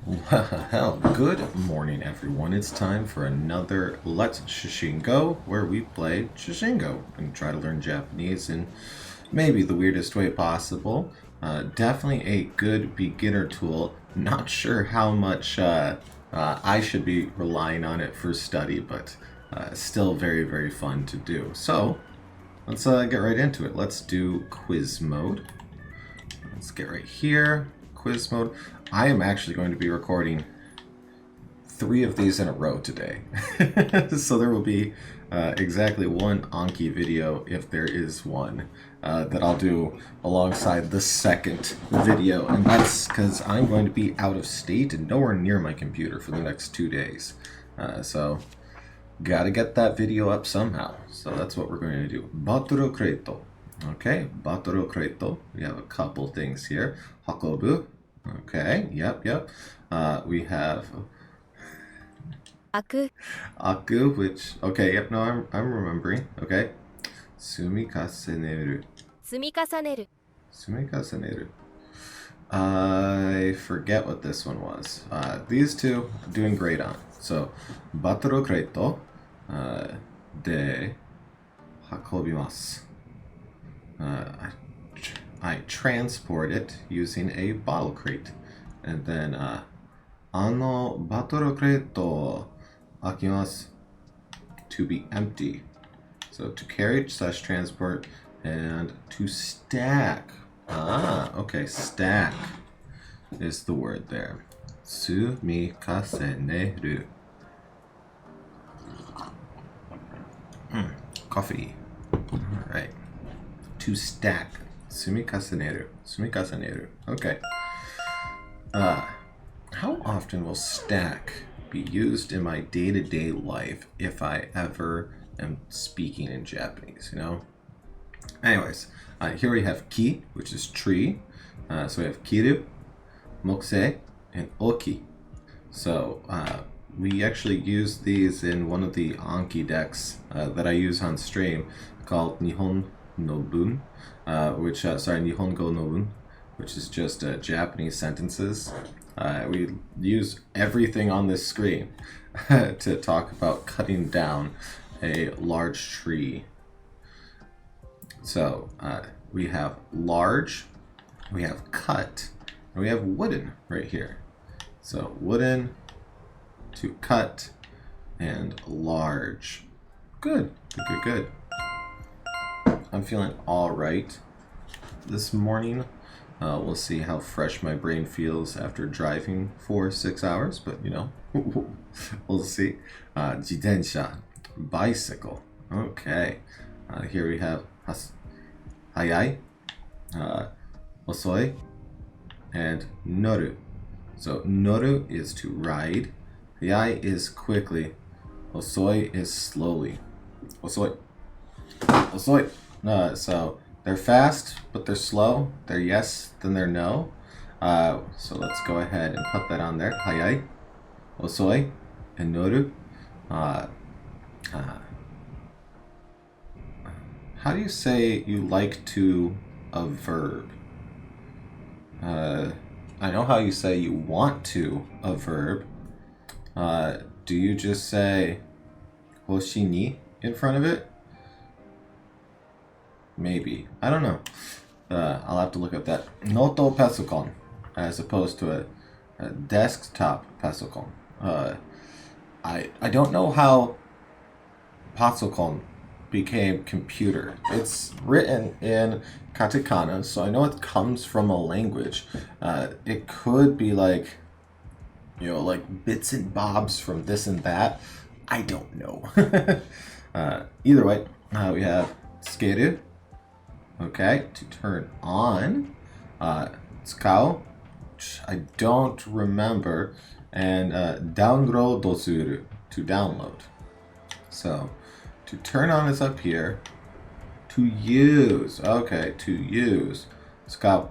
Well, good morning, everyone. It's time for another Let's Shashingo, where we play Shashingo and try to learn Japanese in maybe the weirdest way possible. Definitely a good beginner tool. Not sure how much I should be relying on it for study, but still very, very fun to do. So, let's get right into it. Let's do quiz mode. Let's get right here. Quiz mode. I am actually going to be recording 3 of these in a row today. So there will be exactly one Anki video, if there is one, that I'll do alongside the second video. And that's because I'm going to be out of state and nowhere near my computer for the next 2 days. So gotta get that video up somehow. So that's what we're going to do. Batoro Kreito. Okay, Batoro Kreito. We have a couple things here. Hakobu. Okay, yep. We have Aku, which, okay, yep, no, I'm remembering. Okay. Sumikaseneru. Sumikaseneru. I forget what this one was. These two, doing great on. So, Batoro Kreito de hakobimasu. I transport it using a bottle crate. And then, ano battle crate to akimasu, to be empty. So to carry slash transport and to stack. Okay, stack is the word there. Sumikaseneru. Coffee. Alright. To stack. Sumikaseneru. Okay. How often will stack be used in my day-to-day life if I ever am speaking in Japanese, you know? Anyways, here we have ki, which is tree. So we have kiru, mokusei, and oki. So we actually use these in one of the Anki decks that I use on stream called Nihon no Bun, Nihongo no Bun, which is just Japanese sentences. We use everything on this screen to talk about cutting down a large tree. So we have large, we have cut, and we have wooden right here. So wooden to cut and large. Good. I'm feeling all right this morning. We'll see how fresh my brain feels after driving for 6 hours, but you know, we'll see. Jitensha, bicycle. Okay. Here we have hayai, osoi, and noru. So noru is to ride, hayai is quickly, osoi is slowly. Osoi. So they're fast, but they're slow. They're yes, then they're no. So let's go ahead and put that on there. Hayai, osoi, and noru. How do you say you like to a verb? I know how you say you want to a verb. Do you just say hoshi ni in front of it? Maybe. I don't know. I'll have to look at that. Noto pasokon, as opposed to a desktop pasokon. I don't know how pasokon became computer. It's written in katakana, so I know it comes from a language. It could be like, you know, like bits and bobs from this and that. I don't know. Either way, we have skeru. Okay, to turn on. Tsukau, which I don't remember. And download dosuru, to download. So, to turn on is up here. To use, okay, to use. Tsukau,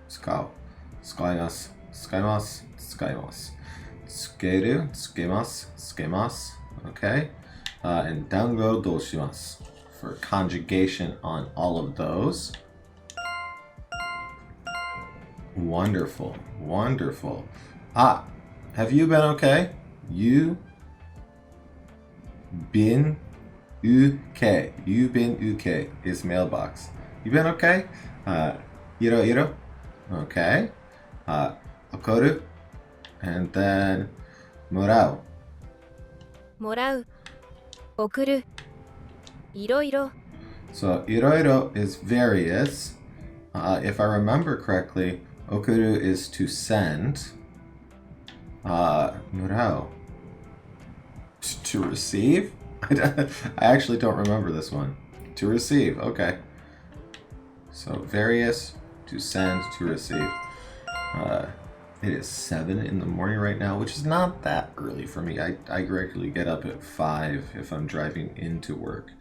tsukaimasu, tsukeru, tsukemasu, okay. And download doshimasu. For conjugation on all of those. Wonderful. Have you been okay? You been okay. You been okay is mailbox. You been okay? Iro iro. Okay. Okoru. And then morao. もらう、送る、いろいろ、 So iroiro is various. If I remember correctly, okuru is to send. Murao. To receive? I actually don't remember this one. To receive, okay. So various, to send, to receive. It is 7 in the morning right now, which is not that early for me. I regularly get up at 5 if I'm driving into work,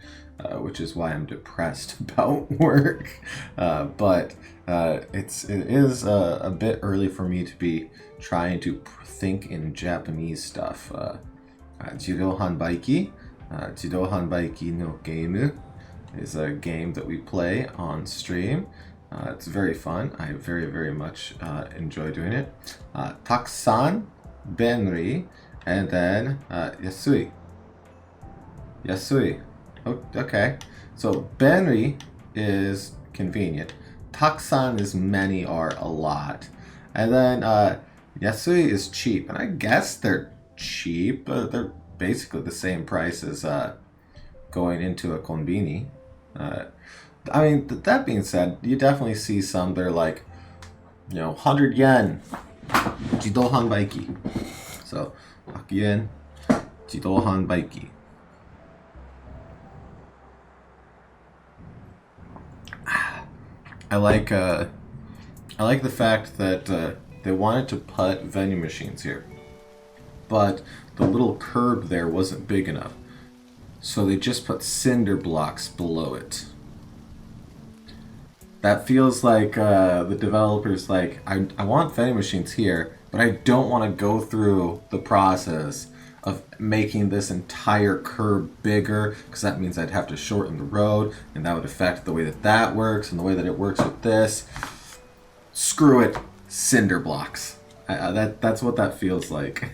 which is why I'm depressed about work. But it is a bit early for me to be trying to think in Japanese stuff. Jidou Hanbaiki, Jidou Hanbaiki no Game is a game that we play on stream. It's very fun. I very, very much enjoy doing it. Takusan, Benri, and then Yasui. Yasui. Oh, okay. So Benri is convenient. Takusan is many or a lot. And then Yasui is cheap. And I guess they're cheap. They're basically the same price as going into a konbini. I mean, that being said, you definitely see some that are like, 100 yen, Jidou Hanbaiki. So, 100 yen, Jidou Hanbaiki. I like the fact that they wanted to put vending machines here, but the little curb there wasn't big enough, so they just put cinder blocks below it. That feels like the developers like, I want vending machines here, but I don't want to go through the process of making this entire curb bigger, because that means I'd have to shorten the road, and that would affect the way that works and the way that it works with this. Screw it, cinder blocks. That's what that feels like.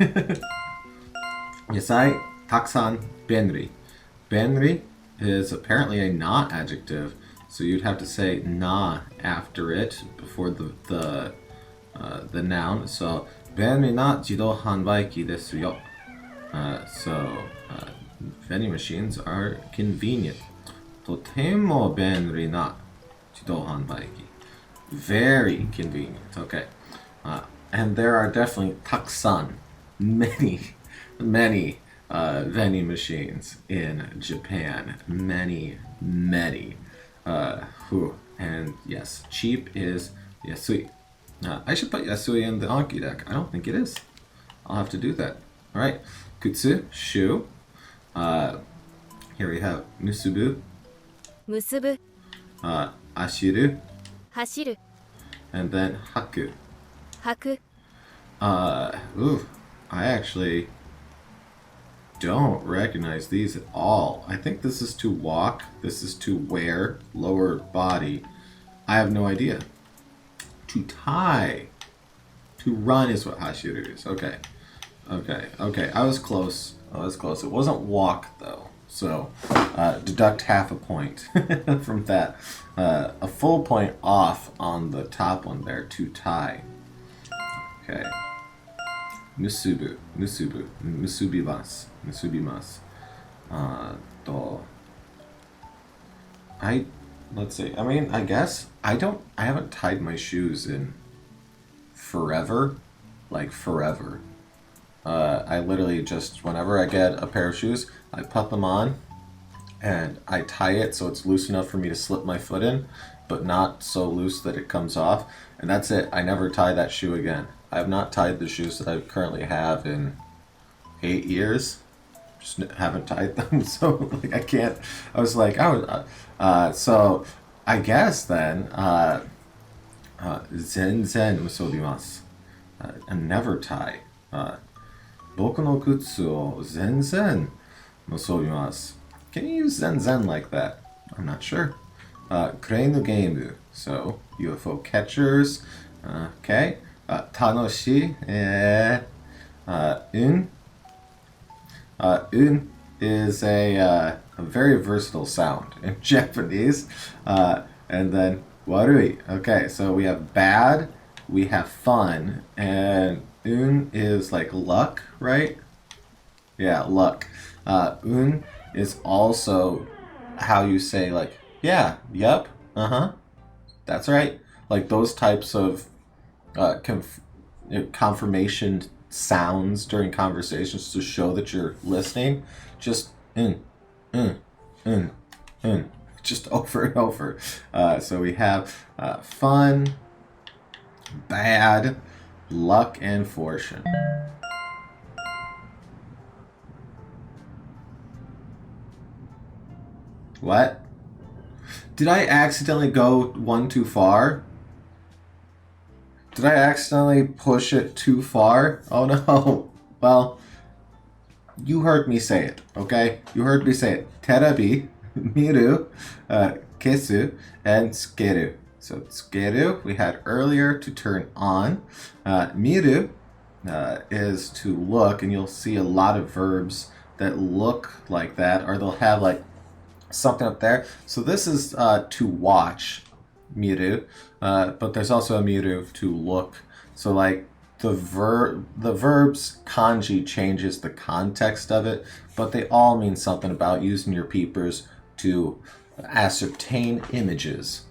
Yasai, takusan, benri. Benri is apparently a na adjective. So you'd have to say na after it before the noun. So benri na jidou hanbaiki desu yo. So vending machines are convenient. Totemo benri na jidou hanbaiki. Very convenient. Okay. And there are definitely takusan, many vending machines in Japan. Many. And yes, cheap is Yasui. I should put Yasui in the Anki deck. I don't think it is. I'll have to do that. Alright. Kutsu, shoe. Here we have Musubu. 結ぶ、 Ashiru. 走る、 And then Haku. 履く、 I actually don't recognize these at all. I think this is to walk, this is to wear, lower body. I have no idea. To tie. To run is what hashiru is. Okay. I was close. It wasn't walk though. So deduct half a point from that. A full point off on the top one there, to tie. Okay. Musubimasu. Let's see. I mean, I guess I haven't tied my shoes in forever. Like forever. I literally just, whenever I get a pair of shoes, I put them on and I tie it so it's loose enough for me to slip my foot in, but not so loose that it comes off. And that's it. I never tie that shoe again. I have not tied the shoes that I currently have in 8 years. Just haven't tied them, so like I can't. I was like, so I guess then, zenzen musobimasu. And never tie. Boku no kutsu o zenzen musobimasu. Can you use zenzen like that? I'm not sure. Crane no game. So UFO catchers. Okay. Tanoshi. Un. Un is a very versatile sound in Japanese. And then warui. Okay, so we have bad, we have fun, and un is like luck, right? Yeah, luck. Un is also how you say like, yeah, yep, uh-huh, that's right. Like those types of confirmation sounds during conversations to show that you're listening. Just in, in, just over and over. So we have fun, bad, luck, and fortune. What? Did I accidentally go one too far? Did I accidentally push it too far? Oh no. Well, you heard me say it, okay? You heard me say it. Terabi, miru, kesu, and tsukeru. So tsukeru we had earlier to turn on. Miru is to look, and you'll see a lot of verbs that look like that, or they'll have like something up there. So this is to watch, miru, but there's also a miru to look. So like the verb's kanji changes the context of it, but they all mean something about using your peepers to ascertain images,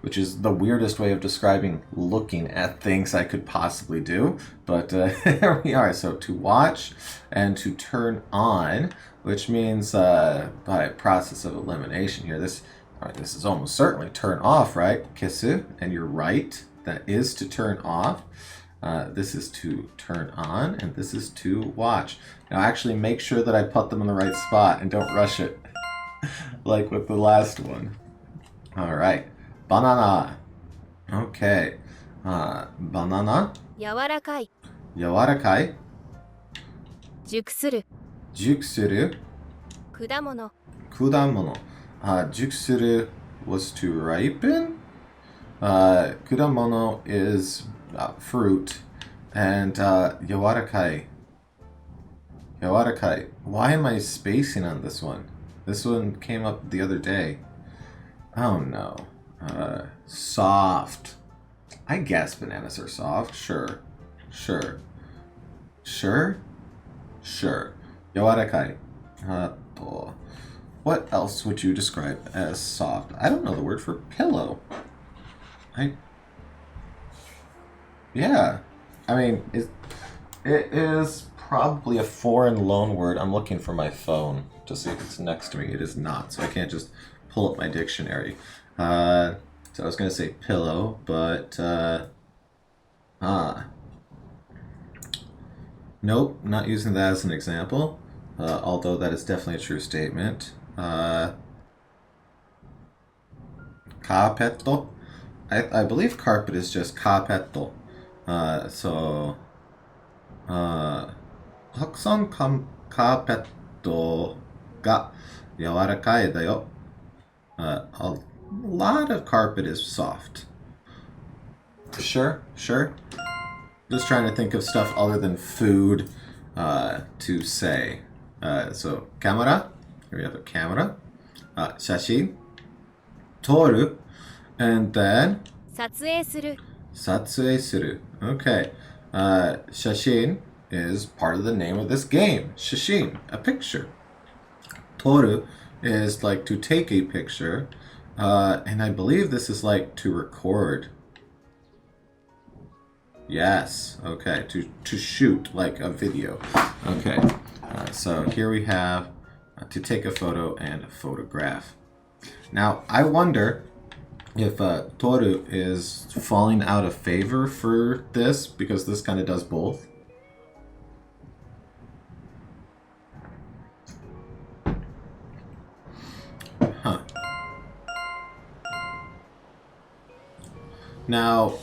which is the weirdest way of describing looking at things I could possibly do. But here we are. So to watch and to turn on, which means by process of elimination here, this is almost certainly turn off, right? Kisu, and you're right. That is to turn off. This is to turn on, and this is to watch. Now actually make sure that I put them in the right spot and don't rush it like with the last one. All right. Banana. Okay. Banana. 柔らかい Yawarakai. 熟する Juksuru. 果物 Kudamono. Juksuru was to ripen. Kudamono is fruit. And yawarakai. Yawarakai. Why am I spacing on this one? This one came up the other day. Oh no. Soft. I guess bananas are soft. Sure. Sure. Sure? Sure. Yawarakai. What else would you describe as soft? I don't know the word for pillow. Yeah. I mean, it is probably a foreign loan word. I'm looking for my phone to see if it's next to me. It is not, so I can't just pull up my dictionary. So I was going to say pillow, but nope, not using that as an example. Although that is definitely a true statement. Carpetto. I believe carpet is just carpetto. So たくさんカーペットが柔らかいだよ. A lot of carpet is soft. Sure, sure. Just trying to think of stuff other than food to say. So, camera. Here we have a camera. 写真. Toru. And then 撮影する 撮影する. Okay. 写真 is part of the name of this game. Shashin, a picture. Toru is like to take a picture. And I believe this is like to record. Yes. Okay. To shoot like a video. Okay. So here we have to take a photo and a photograph. Now, I wonder if Toru is falling out of favor for this, because this kind of does both. Huh. Now,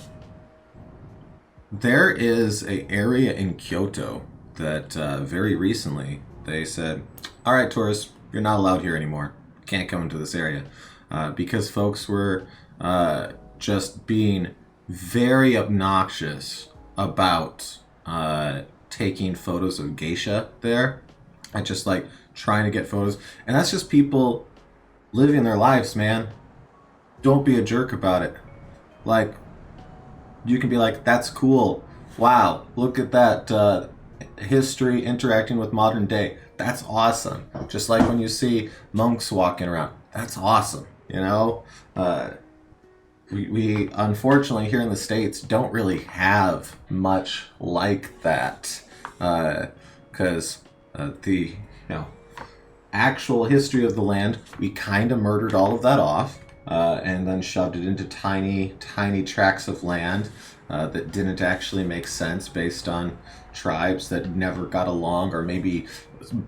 there is an area in Kyoto that very recently they said, all right, tourists, you're not allowed here anymore. Can't come into this area. Because folks were just being very obnoxious about taking photos of geisha there, and just like trying to get photos. And that's just people living their lives, man. Don't be a jerk about it. Like, you can be like, that's cool. Wow, look at that history interacting with modern day. That's awesome. Just like when you see monks walking around. That's awesome. You know? We unfortunately here in the States don't really have much like that. Because the actual history of the land, we kind of murdered all of that off. And then shoved it into tiny tracts of land that didn't actually make sense based on tribes that never got along or maybe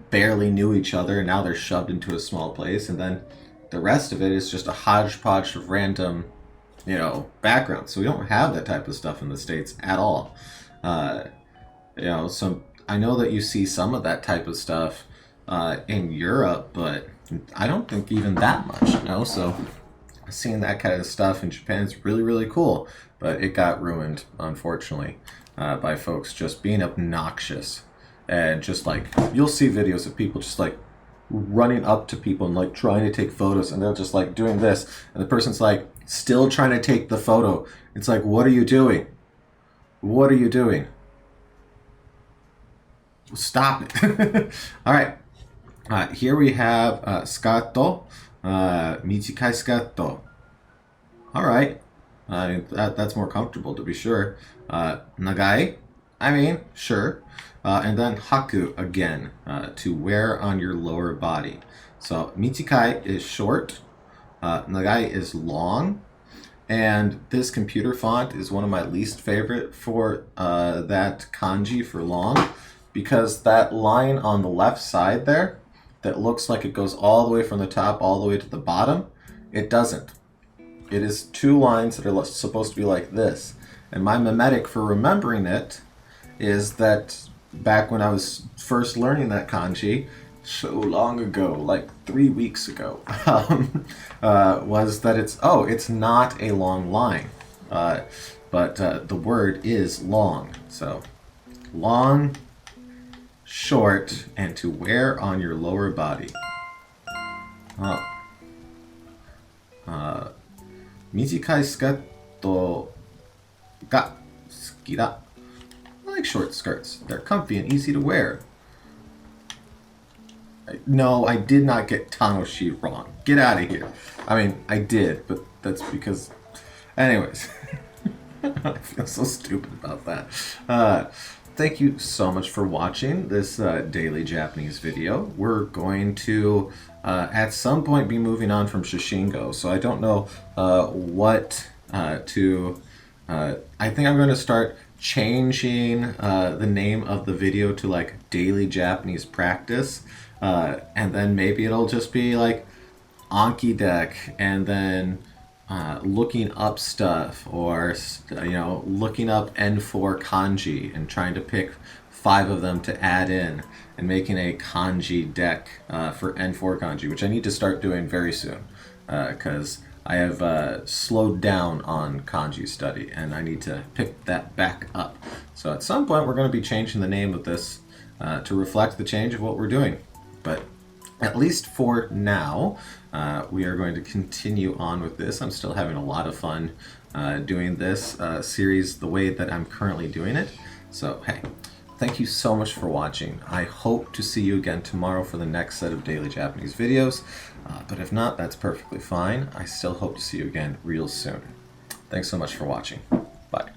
barely knew each other, and now they're shoved into a small place. And then the rest of it is just a hodgepodge of random, backgrounds. So we don't have that type of stuff in the States at all. So I know that you see some of that type of stuff in Europe, but I don't think even that much, So seeing that kind of stuff in Japan is really, really cool, but it got ruined, unfortunately, by folks just being obnoxious. And just like, you'll see videos of people just like running up to people and like trying to take photos, and they're just like doing this, and the person's like still trying to take the photo. It's like, what are you doing? What are you doing? Stop it. All right. Here we have scato. Michikai scato. All right. That's more comfortable, to be sure. Nagai. I mean, sure. And then haku again, to wear on your lower body. So michikai is short. Nagai is long. And this computer font is one of my least favorite for that kanji for long, because that line on the left side there that looks like it goes all the way from the top all the way to the bottom, it doesn't. It is two lines that are supposed to be like this. And my mimetic for remembering it is that back when I was first learning that kanji, so long ago, like 3 weeks ago, was that it's not a long line. But the word is long. So long, short, and to wear on your lower body. Michikai skato ga suki da. I like short skirts. They're comfy and easy to wear. No, I did not get Tanoshi wrong. Get out of here. I mean, I did, but that's because... Anyways. I feel so stupid about that. Thank you so much for watching this daily Japanese video. We're going to, at some point, be moving on from Shashingo. So I don't know what to... I think I'm going to start changing the name of the video to like Daily Japanese Practice. And then maybe it'll just be like Anki deck, and then looking up stuff, or looking up N4 kanji and trying to pick 5 of them to add in, and making a kanji deck for N4 kanji, which I need to start doing very soon, because I have slowed down on kanji study and I need to pick that back up. So at some point we're going to be changing the name of this to reflect the change of what we're doing. But at least for now, we are going to continue on with this. I'm still having a lot of fun doing this series the way that I'm currently doing it. So, hey, thank you so much for watching. I hope to see you again tomorrow for the next set of daily Japanese videos. But if not, that's perfectly fine. I still hope to see you again real soon. Thanks so much for watching. Bye.